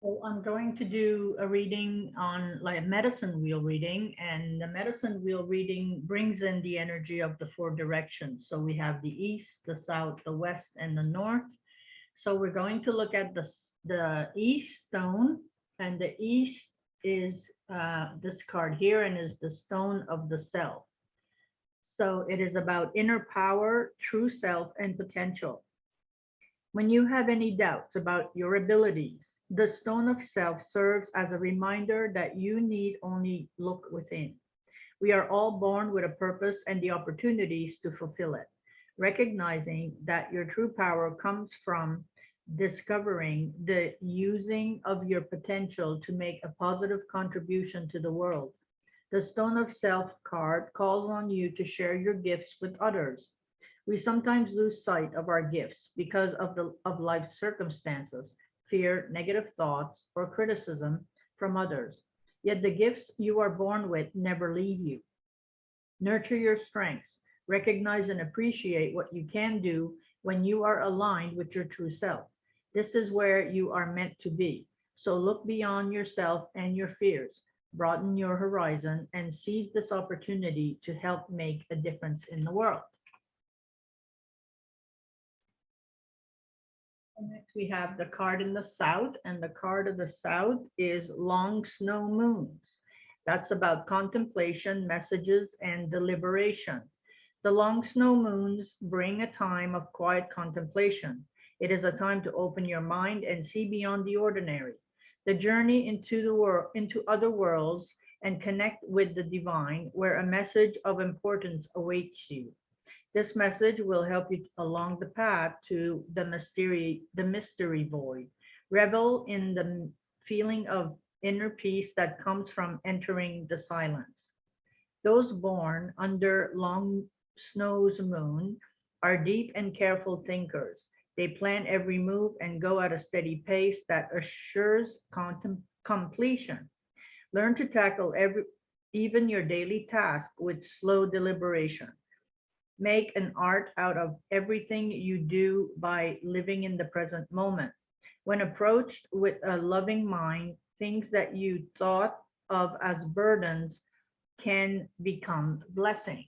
So I'm going to do a reading on like medicine wheel reading, and the medicine wheel reading brings in the energy of the four directions. So we have the east, the south, the west, and the north. So we're going to look at the east stone, and the east is this card here, and is the stone of the self. So it is about inner power, true self, and potential. When you have any doubts about your abilities, the stone of self serves as a reminder that you need only look within. We are all born with a purpose and the opportunities to fulfill it. Recognizing that your true power comes from discovering the using of your potential to make a positive contribution to the world. The Stone of Self card calls on you to share your gifts with others. We sometimes lose sight of our gifts because of life circumstances, fear, negative thoughts, or criticism from others. Yet the gifts you are born with never leave you. Nurture your strengths. Recognize and appreciate what you can do when you are aligned with your true self. This is where you are meant to be. So look beyond yourself and your fears. Broaden your horizon and seize this opportunity to help make a difference in the world. Next, we have the card in the south, and the card of the south is long snow moons. That's about contemplation, messages, and deliberation. The long snow moons bring a time of quiet contemplation. It is a time to open your mind and see beyond the ordinary. The journey into the world, into other worlds, and connect with the divine, where a message of importance awaits you. This message will help you along the path to the mystery void. Revel in the feeling of inner peace that comes from entering the silence. Those born under long snow's moon are deep and careful thinkers. They plan every move and go at a steady pace that assures completion. Learn to tackle even your daily task with slow deliberation. Make an art out of everything you do by living in the present moment. When approached with a loving mind, things that you thought of as burdens can become blessings.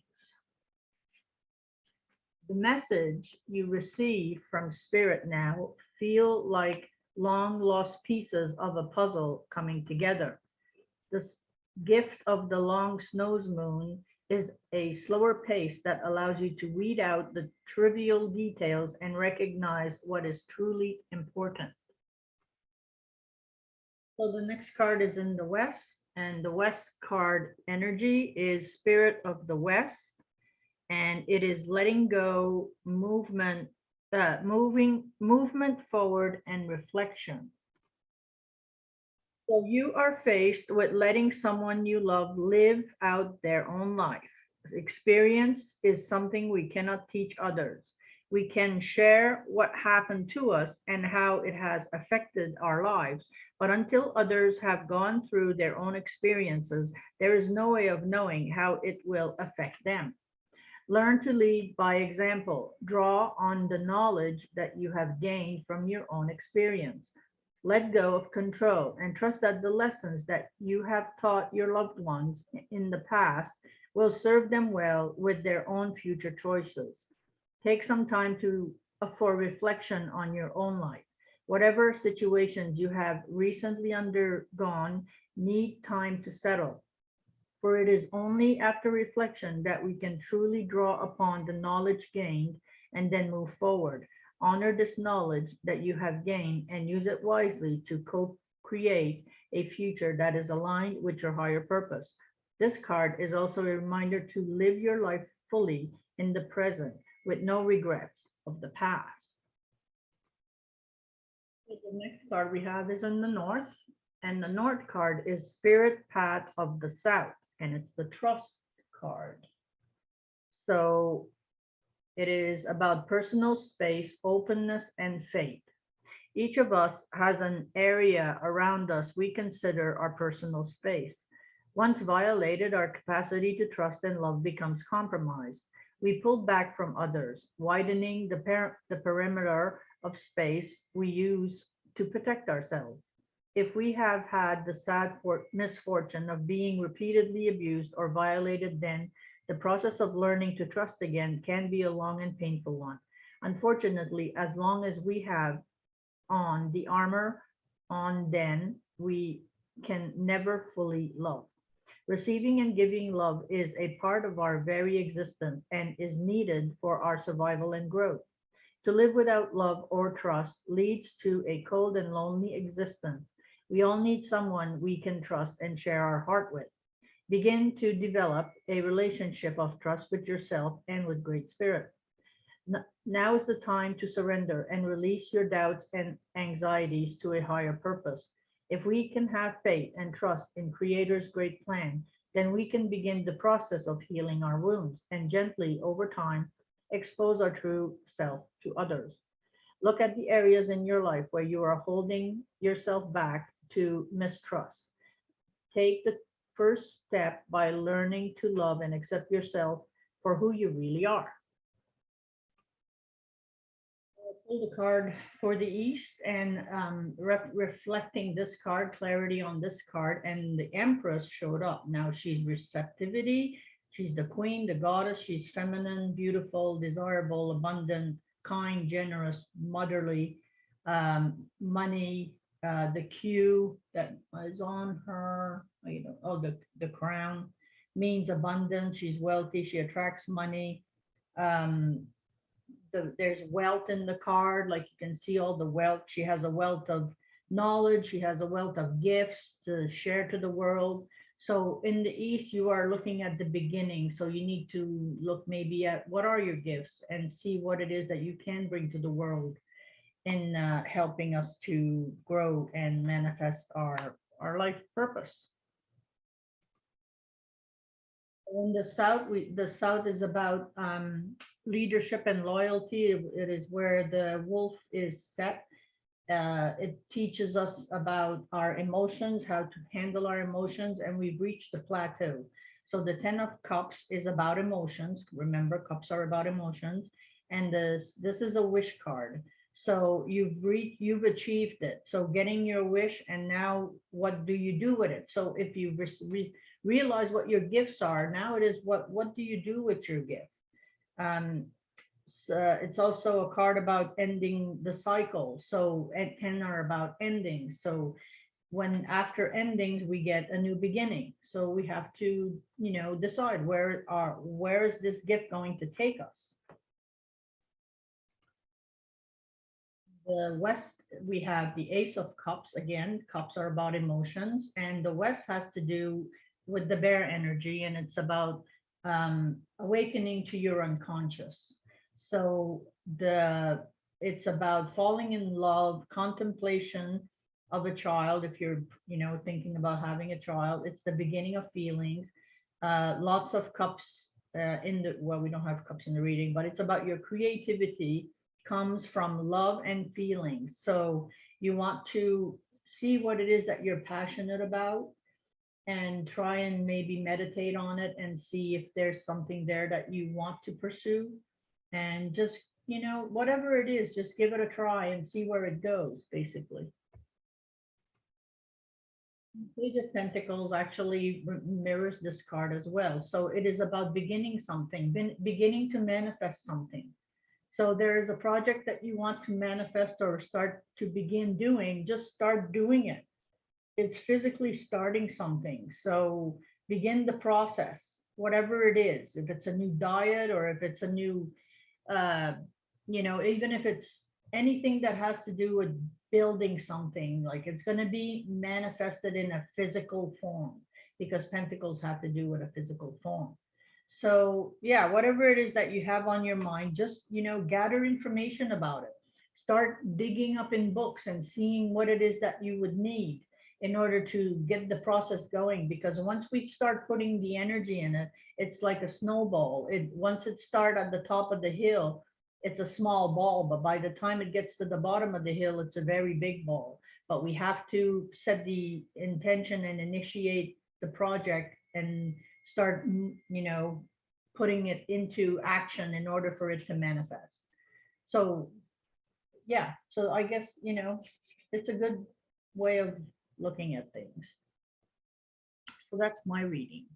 The message you receive from Spirit now feel like long lost pieces of a puzzle coming together. The gift of the long snow's moon is a slower pace that allows you to weed out the trivial details and recognize what is truly important. So the next card is in the West, and the West card energy is Spirit of the West, and it is letting go, movement forward, and reflection. So you are faced with letting someone you love live out their own life. Experience is something we cannot teach others. We can share what happened to us and how it has affected our lives, but until others have gone through their own experiences, there is no way of knowing how it will affect them. Learn to lead by example. Draw on the knowledge that you have gained from your own experience. Let go of control and trust that the lessons that you have taught your loved ones in the past will serve them well with their own future choices. Take some time for reflection on your own life. Whatever situations you have recently undergone need time to settle, for it is only after reflection that we can truly draw upon the knowledge gained and then move forward. Honor this knowledge that you have gained and use it wisely to co-create a future that is aligned with your higher purpose. This card is also a reminder to live your life fully in the present with no regrets of the past. So the next card we have is in the North, and the North card is Spirit Path of the South, and it's the Trust card. So it is about personal space, openness, and faith. Each of us has an area around us we consider our personal space. Once violated, our capacity to trust and love becomes compromised. We pull back from others, widening the perimeter of space we use to protect ourselves. If we have had the sad misfortune of being repeatedly abused or violated, then the process of learning to trust again can be a long and painful one. Unfortunately, as long as we have on the armor on, then we can never fully love. Receiving and giving love is a part of our very existence and is needed for our survival and growth. To live without love or trust leads to a cold and lonely existence. We all need someone we can trust and share our heart with. Begin to develop a relationship of trust with yourself and with Great Spirit. Now is the time to surrender and release your doubts and anxieties to a higher purpose. If we can have faith and trust in Creator's great plan, then we can begin the process of healing our wounds and gently, over time, expose our true self to others. Look at the areas in your life where you are holding yourself back to mistrust. Take the first step by learning to love and accept yourself for who you really are. Pull the card for the East and reflecting this card, clarity on this card, and the Empress showed up. Now she's receptivity. She's the queen, the goddess. She's feminine, beautiful, desirable, abundant, kind, generous, motherly, money. The Q that is on her, the crown means abundance. She's wealthy. She attracts money. Um, there's wealth in the card, like you can see all the wealth. She has a wealth of knowledge. She has a wealth of gifts to share to the world. So in the East, you are looking at the beginning. So you need to look maybe at what are your gifts and see what it is that you can bring to the world in helping us to grow and manifest our life purpose. In the South, the South is about leadership and loyalty. It is where the wolf is set. It teaches us about our emotions, how to handle our emotions, and we've reached the plateau. So the Ten of Cups is about emotions. Remember, cups are about emotions, and this is a wish card. So you've achieved it. So getting your wish, and now what do you do with it? So if you realize what your gifts are, now it is what do you do with your gift? So it's also a card about ending the cycle. So and 10 are about endings. So when after endings we get a new beginning. So we have to, decide where is this gift going to take us. The West, we have the Ace of Cups. Again, cups are about emotions, and the West has to do with the bear energy, and it's about awakening to your unconscious. So it's about falling in love, contemplation of a child. If you're, thinking about having a child, it's the beginning of feelings. Lots of cups well, we don't have cups in the reading, but it's about your creativity comes from love and feelings. So you want to see what it is that you're passionate about and try and maybe meditate on it and see if there's something there that you want to pursue. And just, whatever it is, just give it a try and see where it goes, basically. Page of Pentacles actually mirrors this card as well. So it is about beginning something, beginning to manifest something. So there is a project that you want to manifest or start to begin doing, just start doing it. It's physically starting something. So begin the process, whatever it is. If it's a new diet or if it's a new, even if it's anything that has to do with building something, like it's going to be manifested in a physical form, because pentacles have to do with a physical form. So yeah, whatever it is that you have on your mind, just, gather information about it. Start digging up in books and seeing what it is that you would need in order to get the process going. Because once we start putting the energy in it, it's like a snowball. Once it starts at the top of the hill, it's a small ball, but by the time it gets to the bottom of the hill, it's a very big ball. But we have to set the intention and initiate the project and start, putting it into action in order for it to manifest. So yeah, so I guess, it's a good way of looking at things. So that's my reading.